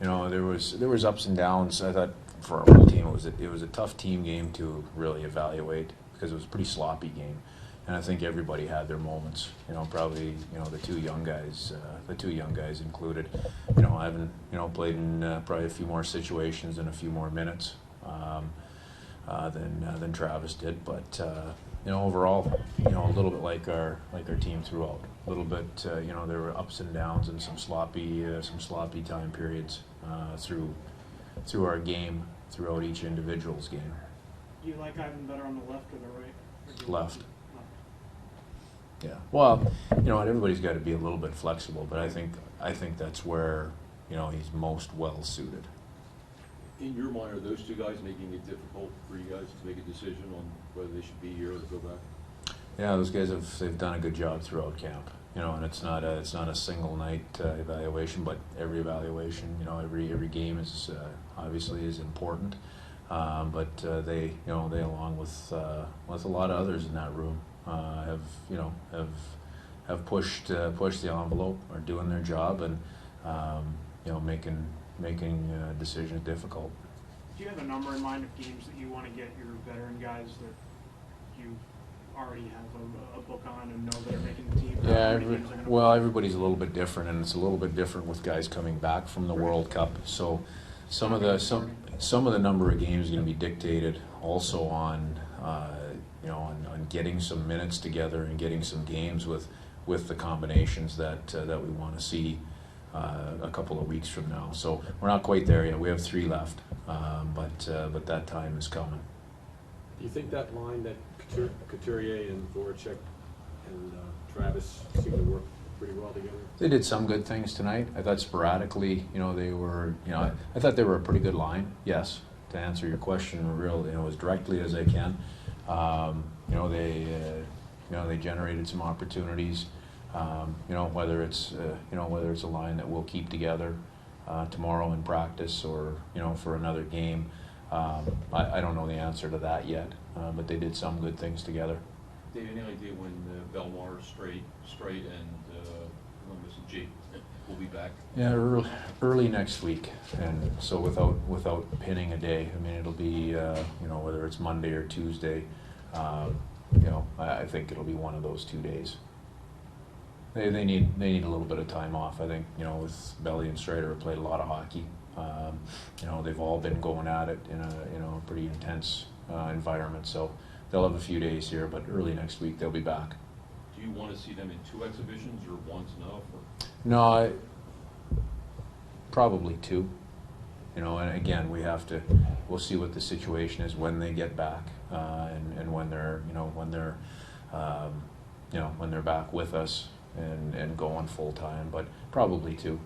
You know, there was ups and downs. I thought for our whole team it was a tough team game to really evaluate because it was a pretty sloppy game, and I think everybody had their moments. You know, probably the two young guys included. You know, I haven't played in probably a few more situations and a few more minutes than Travis did, but overall, a little bit like our team throughout. A little bit, there were ups and downs and some sloppy time periods through our game, throughout each individual's game. Do you like Ivan better on the left or the right? Or Left. Yeah. Well, everybody's got to be a little bit flexible, but I think that's where he's most well suited. In your mind, are those two guys making it difficult for you guys to make a decision on whether they should be here or go back? Yeah, those guys they've done a good job throughout camp. And it's not a single night evaluation, but every evaluation, every game is obviously is important. But they along with a lot of others in that room have pushed the envelope, are doing their job, and making decisions difficult. Do you have a number in mind of games that you want to get your veteran guys that you already have a book on and know that are making the team? Yeah, everybody's a little bit different, and it's a little bit different with guys coming back from the World Cup. So some of the number of games are going to be dictated also on getting some minutes together and getting some games with the combinations that we want to see a couple of weeks from now. So we're not quite there yet. We have 3 left, but that time is coming. Do you think that line that Couturier and Voracek and Travis seem to work pretty well together? They did some good things tonight. I thought sporadically, they were, I thought they were a pretty good line. Yes, to answer your question, as directly as I can. They generated some opportunities. Whether it's a line that we'll keep together tomorrow in practice or for another game. I don't know the answer to that yet, but they did some good things together. Dave, any idea when Belmar, Straight, and Jake will be back? Yeah, early next week, and so without pinning a day. I mean, it'll be whether it's Monday or Tuesday. I think it'll be one of those 2 days. They need a little bit of time off. I think with Belly and Strader have played a lot of hockey. They've all been going at it in a pretty intense environment. So they'll have a few days here, but early next week they'll be back. Do you want to see them in 2 exhibitions or one's enough? Or? No, probably 2. And again, we'll see what the situation is when they get back, and when they're back with us and going full time, but probably 2.